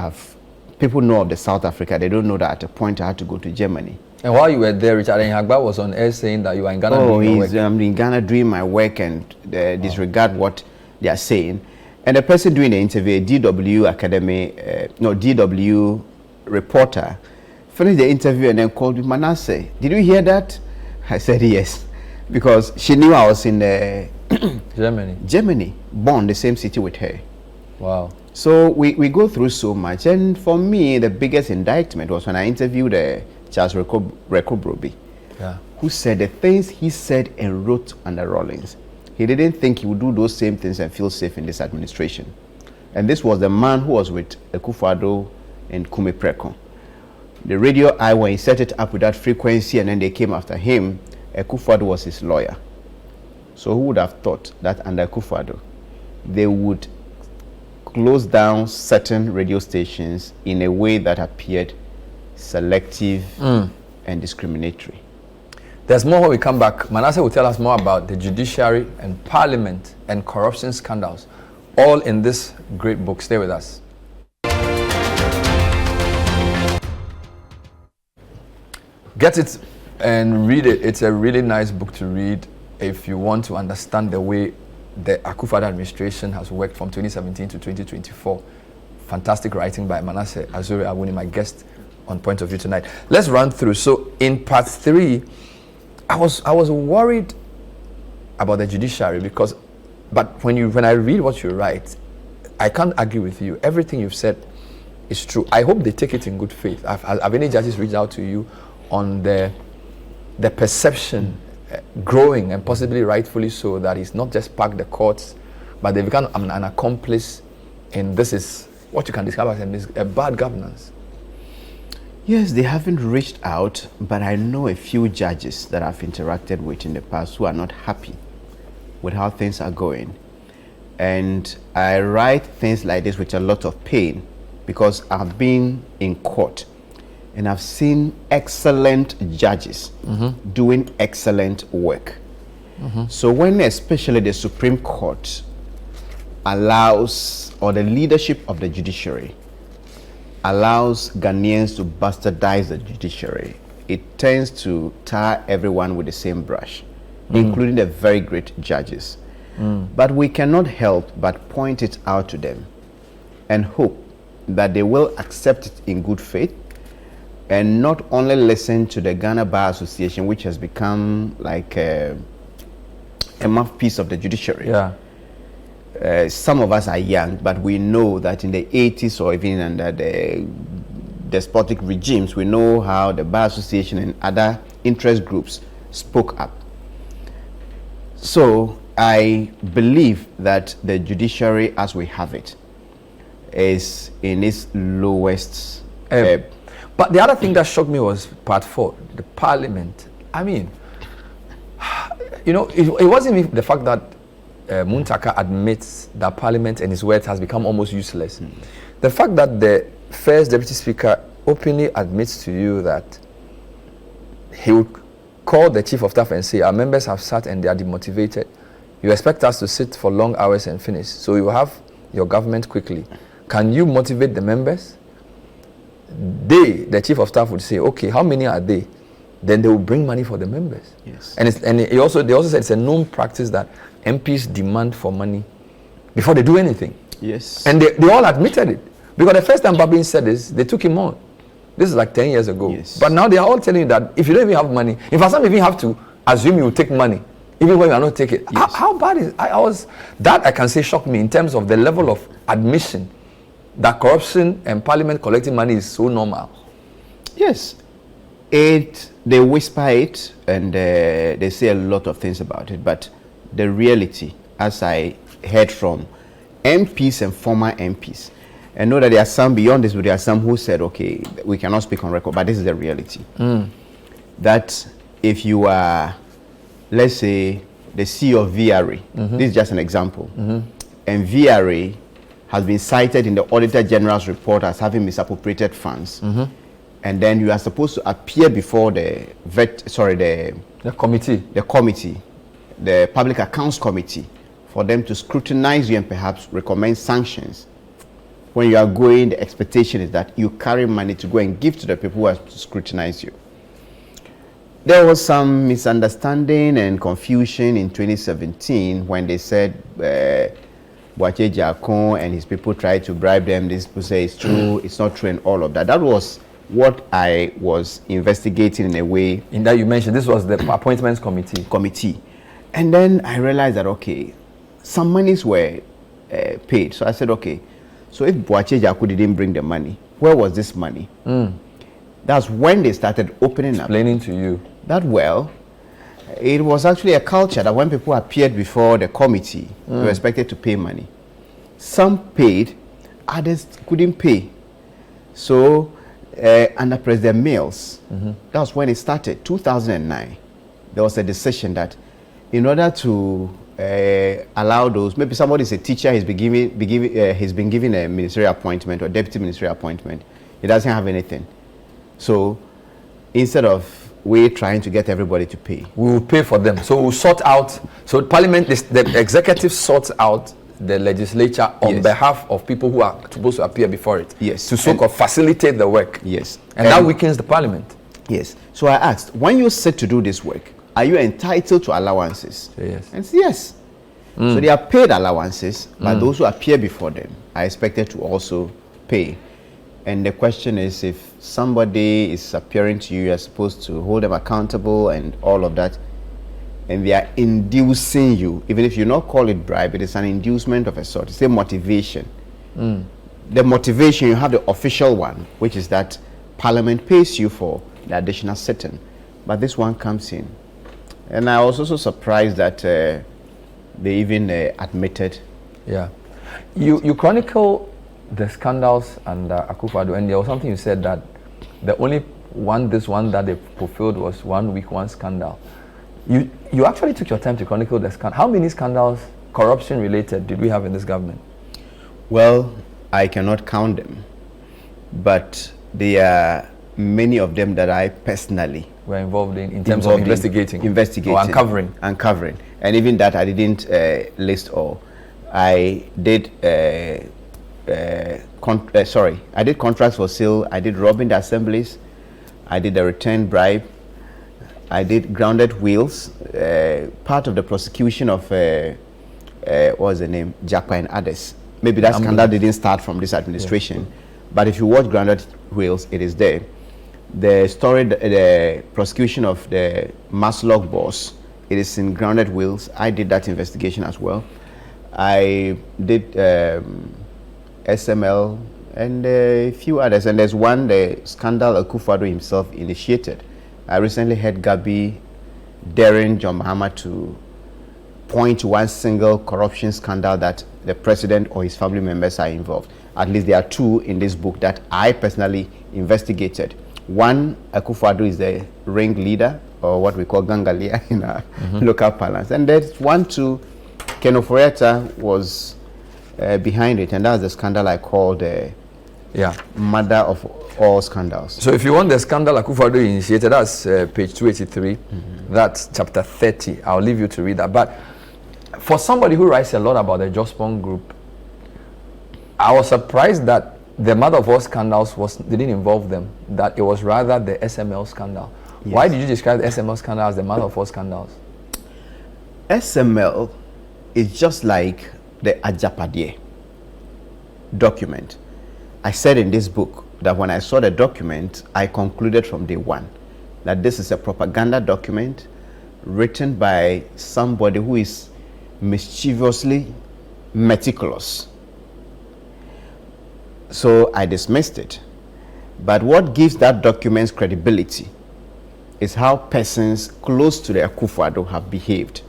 S2: people know of the South Africa. They don't know that at a point I had to go to Germany.
S1: And while you were there, Richard Nhagba was on air saying that you are in Ghana doing your work.
S2: I'm in Ghana doing my work and disregard what they are saying. And the person doing the interview, DW reporter, finished the interview and then called me, Manasseh, did you hear that? I said yes, because she knew I was in Germany, born the same city with her.
S1: Wow.
S2: So we go through so much. And for me, the biggest indictment was when I interviewed Charles Rekobrobi, who said the things he said and wrote under Rawlings. He didn't think he would do those same things and feel safe in this administration. And this was the man who was with Akufo-Addo and Kume Preko. The radio eye, when he set it up with that frequency and then they came after him, Akufo-Addo was his lawyer. So who would have thought that under Akufo-Addo, they would close down certain radio stations in a way that appeared selective and discriminatory?
S1: There's more when we come back. Manasseh will tell us more about the judiciary and parliament and corruption scandals, all in this great book. Stay with us. Get it and read it. It's a really nice book to read if you want to understand the way the Akufo-Addo administration has worked from 2017 to 2024. Fantastic writing by Manasseh Azure Awuni, my guest on Point of View tonight. Let's run through. So in part 3, I was worried about the judiciary but when I read what you write, I can't argue with you. Everything you've said is true, I hope they take it in good faith. Have any judges reached out to you on the perception growing, and possibly rightfully so, that he's not just packed the courts, but they become an accomplice in this is what you can describe as a bad governance?
S2: Yes, they haven't reached out, but I know a few judges that I've interacted with in the past who are not happy with how things are going. And I write things like this with a lot of pain, because I've been in court and I've seen excellent judges doing excellent work. So when especially the Supreme Court allows, or the leadership of the judiciary allows Ghanaians to bastardize the judiciary, it tends to tar everyone with the same brush, including the very great judges. But we cannot help but point it out to them and hope that they will accept it in good faith, and not only listen to the Ghana Bar Association, which has become like a mouthpiece of the judiciary.
S1: Yeah.
S2: Some of us are young, but we know that in the 80s, or even under the despotic regimes, we know how the Bar Association and other interest groups spoke up. So I believe that the judiciary as we have it is in its lowest.
S1: But the other thing that shocked me was part 4, the parliament. I mean, you know, it wasn't even the fact that Muntaka admits that parliament and his words has become almost useless. The fact that the first deputy speaker openly admits to you that he would call the chief of staff and say, our members have sat and they are demotivated. You expect us to sit for long hours and finish, so you have your government quickly. Can you motivate the members? The chief of staff would say, okay, how many are they? Then they will bring money for the members.
S2: Yes.
S1: And they also said it's a known practice that MPs demand for money before they do anything.
S2: Yes.
S1: And they all admitted it. Because the first time Babin said this, they took him on. This is like 10 years ago.
S2: Yes.
S1: But now they are all telling you that if you don't even have money, in fact, some even have to assume you will take money, even when you are not taking it.
S2: Yes.
S1: How bad is that I can say shocked me in terms of the level of admission that corruption and parliament collecting money is so normal.
S2: Yes. They whisper it, and they say a lot of things about it, but the reality, as I heard from MPs and former MPs, and know that there are some beyond this, but there are some who said, okay, we cannot speak on record, but this is the reality. That if you are, let's say, the CEO of VRA, this is just an example, and VRA has been cited in the Auditor General's report as having misappropriated funds, and then you are supposed to appear before the committee, the Public Accounts Committee, for them to scrutinize you and perhaps recommend sanctions. When you are going, the expectation is that you carry money to go and give to the people who have to scrutinize you. There was some misunderstanding and confusion in 2017 when they said Boache Jakon and his people tried to bribe them. These people say it's true, it's not true, and all of that. That was what I was investigating in a way.
S1: In that you mentioned, this was the appointments committee.
S2: And then I realized that, okay, some monies were paid. So I said, okay, so if Boache Jaku didn't bring the money, where was this money? That's when they started opening up.
S1: Explaining to you.
S2: That, well, it was actually a culture that when people appeared before the committee, they were expected to pay money. Some paid, others couldn't pay. So, under President Mills, that was when it started, 2009. There was a decision that in order to allow those, maybe somebody is a teacher, he's been given a ministerial appointment or deputy ministerial appointment, he doesn't have anything. So instead of we trying to get everybody to pay,
S1: we will pay for them. So we'll sort out, so Parliament, the executive sorts out the legislature on behalf of people who are supposed to appear before it.
S2: Yes.
S1: To so-called facilitate the work.
S2: Yes.
S1: And that weakens the Parliament.
S2: Yes. So I asked, when you sit to do this work, are you entitled to allowances?
S1: Yes.
S2: And yes. So they are paid allowances, but those who appear before them are expected to also pay. And the question is, if somebody is appearing to you, you're supposed to hold them accountable and all of that, and they are inducing you, even if you not call it bribe, it is an inducement of a sort. It's a motivation. the motivation, you have the official one, which is that Parliament pays you for the additional sitting. But this one comes in. And I was also surprised that they even admitted.
S1: Yeah. You chronicle the scandals and Akufo-Addo, and there was something you said that the only one that they fulfilled was 1 week, one scandal. You actually took your time to chronicle the scandal. How many scandals, corruption related, did we have in this government?
S2: Well, I cannot count them, but there are many of them that I personally
S1: were involved in terms of investigating or uncovering.
S2: And even that I didn't list all. I did I did contracts for sale, I did robbing the assemblies, I did a return bribe, I did grounded wheels, part of the prosecution of what was the name, Japa and others. Maybe that scandal didn't start from this administration, but if you watch grounded wheels, it is there. The story, the prosecution of the Maslog boss, it is in grounded wheels. I did that investigation as well. I did SML and a few others, and there's one, the scandal Akufo-Addo himself initiated. I recently heard Gabi daring John Mahama to point to one single corruption scandal that the president or his family members are involved. At least there are two in this book that I personally investigated. One, Akufo-Addo is the ringleader, or what we call gangalia in our local parlance. And there's one too, Ken Ofori-Atta was behind it, and that's the scandal I called mother of all scandals.
S1: So if you want the scandal Akufo-Addo initiated, that's page 283. That's chapter 30. I'll leave you to read that. But for somebody who writes a lot about the Jospong group, I was surprised that the mother of all scandals didn't involve them, that it was rather the SML scandal. Yes. Why did you describe the SML scandal as the mother of all scandals?
S2: SML is just like the Ajapadie document. I said in this book that when I saw the document, I concluded from day one that this is a propaganda document written by somebody who is mischievously meticulous. So I dismissed it. But what gives that document's credibility is how persons close to the Akufo-Addo have behaved.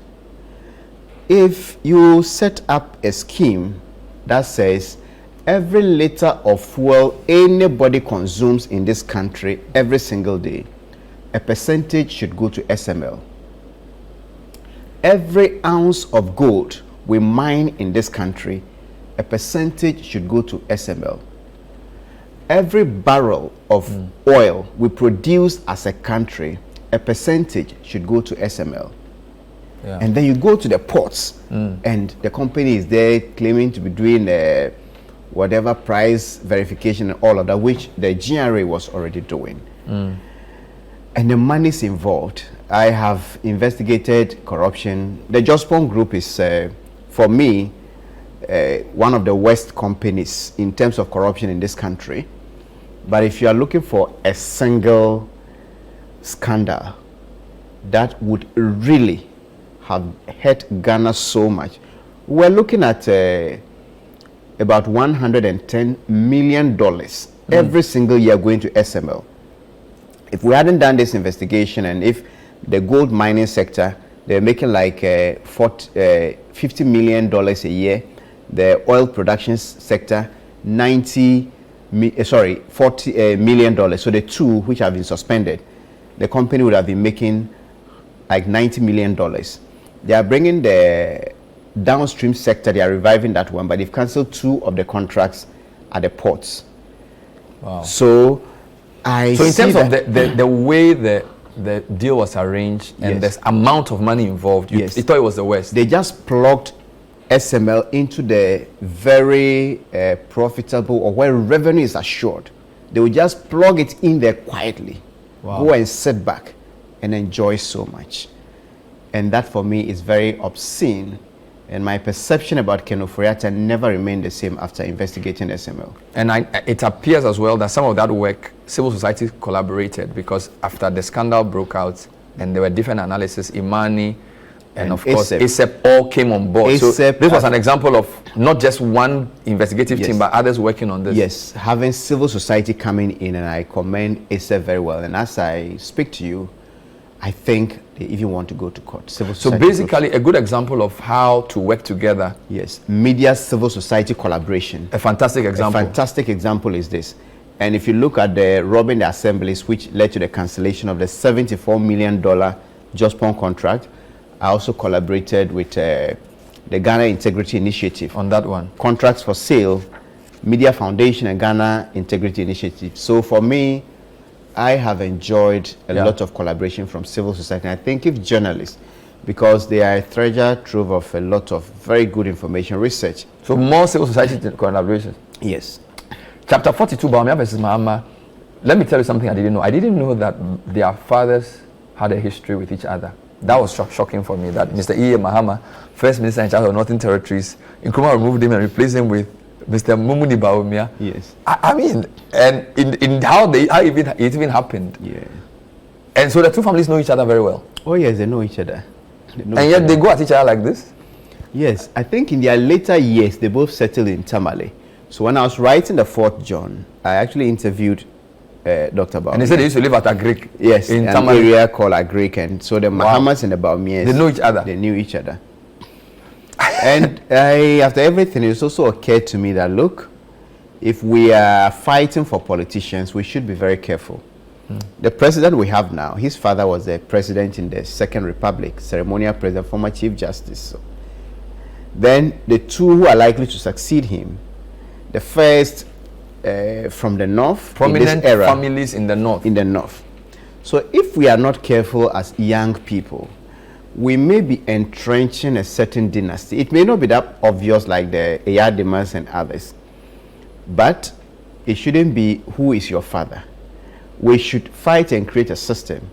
S2: If you set up a scheme that says every liter of fuel anybody consumes in this country every single day, a percentage should go to SML. Every ounce of gold we mine in this country, a percentage should go to SML. Every barrel of oil we produce as a country, a percentage should go to SML. Yeah. And then you go to the ports, and the company is there claiming to be doing whatever price verification and all of that, which the GRA was already doing. And the money's involved. I have investigated corruption. The Jospong Group is, for me, one of the worst companies in terms of corruption in this country. But if you are looking for a single scandal that would really have hurt Ghana so much, we're looking at about $110 million every single year going to SML. If we hadn't done this investigation, and if the gold mining sector, they're making like $50 million a year, the oil production sector, $40 million. So the two which have been suspended, the company would have been making like $90 million. They are bringing the downstream sector, they are reviving that one, but they've cancelled 2 of the contracts at the ports.
S1: Wow.
S2: So in
S1: terms of the way the deal was arranged and the amount of money involved, you thought it was the worst.
S2: They just plugged SML into the very profitable, or where revenue is assured. They will just plug it in there quietly, go and sit back and enjoy so much. And that for me is very obscene. And my perception about Ken Ofori-Atta never remained the same after investigating SML.
S1: And it appears as well that some of that work, civil society collaborated, because after the scandal broke out and there were different analyses, Imani And of course, ASAP all came on board. So this was an example of not just one investigative team, but others working on this.
S2: Yes, having civil society coming in, and I commend ASAP very well. And as I speak to you, I think they even want to go to court. Civil society.
S1: So basically, a good example of how to work together.
S2: Yes, media civil society collaboration.
S1: A fantastic example.
S2: A fantastic example is this. And if you look at the robbing the assemblies, which led to the cancellation of the $74 million Jospon contract, I also collaborated with the Ghana Integrity Initiative
S1: on that one.
S2: Contracts for sale, Media Foundation and Ghana Integrity Initiative. So for me, I have enjoyed a lot of collaboration from civil society. And I think if journalists, because they are a treasure trove of a lot of very good information research.
S1: So more civil society collaboration.
S2: Yes.
S1: Chapter 42, Bawumia versus Mahama. Let me tell you something I didn't know. I didn't know that their fathers had a history with each other. That was shocking for me, that Mr. E.A. Mahama, first minister in charge of Northern Territories, Nkrumah removed him and replaced him with Mr. Mumuni Bawumia.
S2: Yes.
S1: I mean, and in how it even happened.
S2: Yeah.
S1: And so the two families know each other very well.
S2: Oh yes, they know each other.
S1: And yet they go at each other like this?
S2: Yes, I think in their later years, they both settled in Tamale. So when I was writing the 4th John, I actually interviewed Dr. Bawumia.
S1: And they said they used to live at Agric.
S2: Yes, in an
S1: Tamale.
S2: area called Agric. And so the Mahamas and the Bawumias,
S1: they know each other.
S2: They knew each other. And after everything, it also occurred to me that, look, if we are fighting for politicians, we should be very careful. The president we have now, his father was the president in the Second Republic, ceremonial president, former Chief Justice. So then the two who are likely to succeed him, the first from the north,
S1: prominent
S2: in this era,
S1: families in the north.
S2: In the north. So if we are not careful as young people, we may be entrenching a certain dynasty. It may not be that obvious like the Eyadimas and others, but it shouldn't be who is your father. We should fight and create a system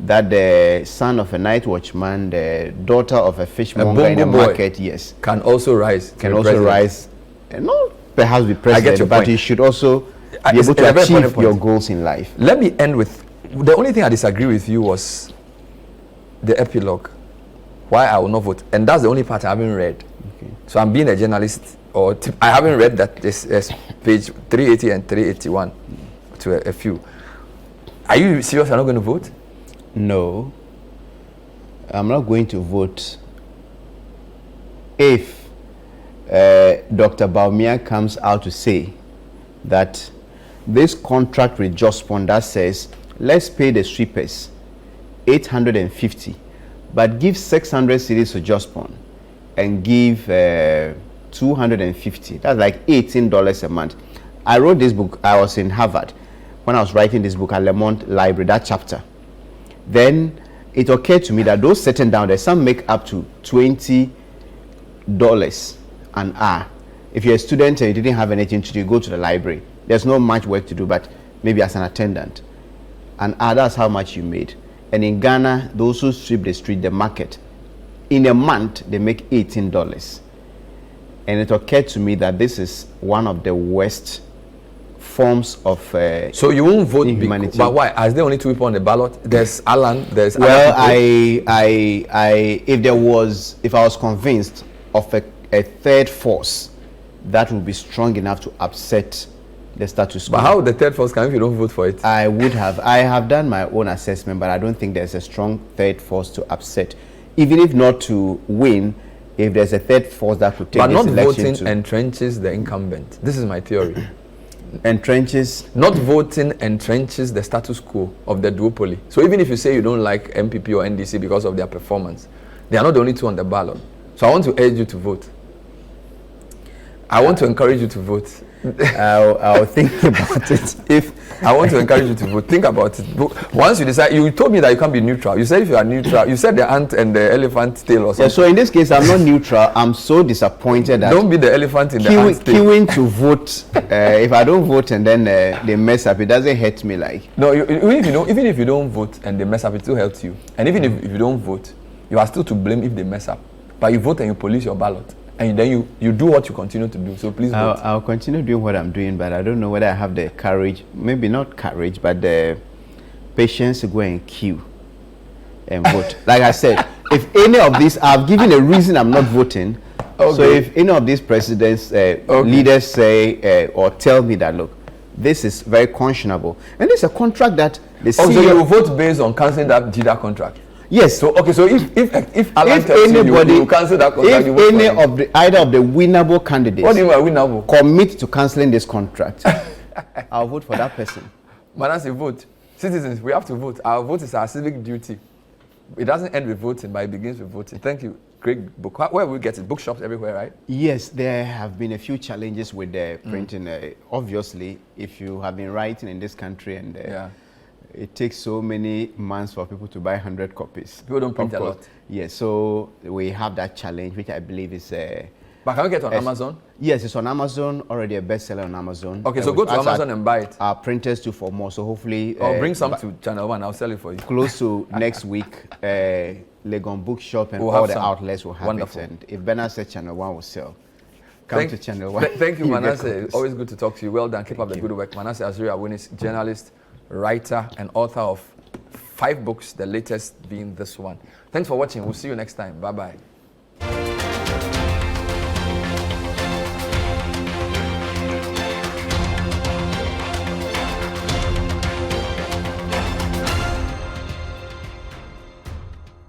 S2: that the son of a night watchman, the daughter of a fishmonger in a market, yes,
S1: can also rise.
S2: Can also rise, and not perhaps be president, but you should also be able to achieve your goals in life.
S1: Let me end with, the only thing I disagree with you was the epilogue, why I will not vote. And that's the only part I haven't read. Okay. So I'm being a journalist, or I haven't read that this page 380 and 381 to a few. Are you serious you're not going to vote?
S2: No. I'm not going to vote if Dr. Bawumia comes out to say that this contract with Jospon that says, let's pay the sweepers 850, but give 600 cedis to Jospon and give 250. That's like $18 a month. I wrote this book. I was in Harvard when I was writing this book at Lemont Library, that chapter. Then it occurred to me that those sitting down there, some make up to $20 an hour. If you're a student and you didn't have anything to do, you go to the library. There's not much work to do, but maybe as an attendant. And that's how much you made. And in Ghana, those who sweep the street, the market, in a month, they make $18. And it occurred to me that this is one of the worst forms of
S1: so you won't vote
S2: inhumanity.
S1: But why? As there only two people on the ballot, there's Alan, there's
S2: well, if I was convinced of a third force that would be strong enough to upset the status quo.
S1: But how the third force come if you don't vote for it?
S2: I have done my own assessment, but I don't think there's a strong third force to upset. Even if not to win, if there's a third force that could take this election. But not voting
S1: entrenches the incumbent. This is my theory.
S2: Entrenches?
S1: Not voting entrenches the status quo of the duopoly. So even if you say you don't like MPP or NDC because of their performance, they are not the only two on the ballot. So I want to urge you to vote. I want to encourage you to vote.
S2: I'll think about it.
S1: If I want to encourage you to vote, think about it. Once you decide, you told me that you can't be neutral. You said if you are neutral, you said the ant and the elephant tail or something.
S2: Yeah, so in this case, I'm not neutral. I'm so disappointed that
S1: don't be the elephant in the ant tail.
S2: Queuing to vote. If I don't vote and then they mess up, it doesn't hurt me like.
S1: No, even if you don't vote and they mess up, it still helps you. And even if you don't vote, you are still to blame if they mess up. But you vote and you police your ballot. And then you do what you continue to do. So please vote.
S2: I'll continue doing what I'm doing, but I don't know whether I have the courage, maybe not courage, but the patience to go and queue and vote. Like I said, if any of these, I've given a reason I'm not voting. Okay. So if any of these presidents, leaders say or tell me that, look, this is very questionable, and it's a contract that the CEO.
S1: So you will vote based on cancelling that JIDA contract?
S2: Yes.
S1: So okay. So if Alan tells anybody you cancel that contract,
S2: if any of the either of the winnable candidates,
S1: what do you mean winnable?
S2: Commit to cancelling this contract, I'll vote for that person.
S1: Manasseh, vote. Citizens, we have to vote. Our vote is our civic duty. It doesn't end with voting, but it begins with voting. Thank you. Great book. Where will we get it? Bookshops everywhere, right?
S2: Yes, there have been a few challenges with the printing. Obviously, if you have been writing in this country and it takes so many months for people to buy 100 copies.
S1: People don't print a lot.
S2: Yes, so we have that challenge, which I believe is...
S1: but can we get it on Amazon?
S2: Yes, it's on Amazon, already a bestseller on Amazon.
S1: Okay, so go to Amazon and buy it.
S2: Our printers too for more, so hopefully...
S1: bring some to Channel 1, I'll sell it for you.
S2: Close to next week, Legon Bookshop and all the outlets will have it. And if Bernard said Channel 1 will sell, come to Channel 1.
S1: Thank you, Manasseh. It's always good to talk to you. Well done. Keep up the good work. Manasseh Azure, Winnis, journalist, writer, and author of 5 books, the latest being this one. Thanks for watching. We'll see you next time. Bye-bye.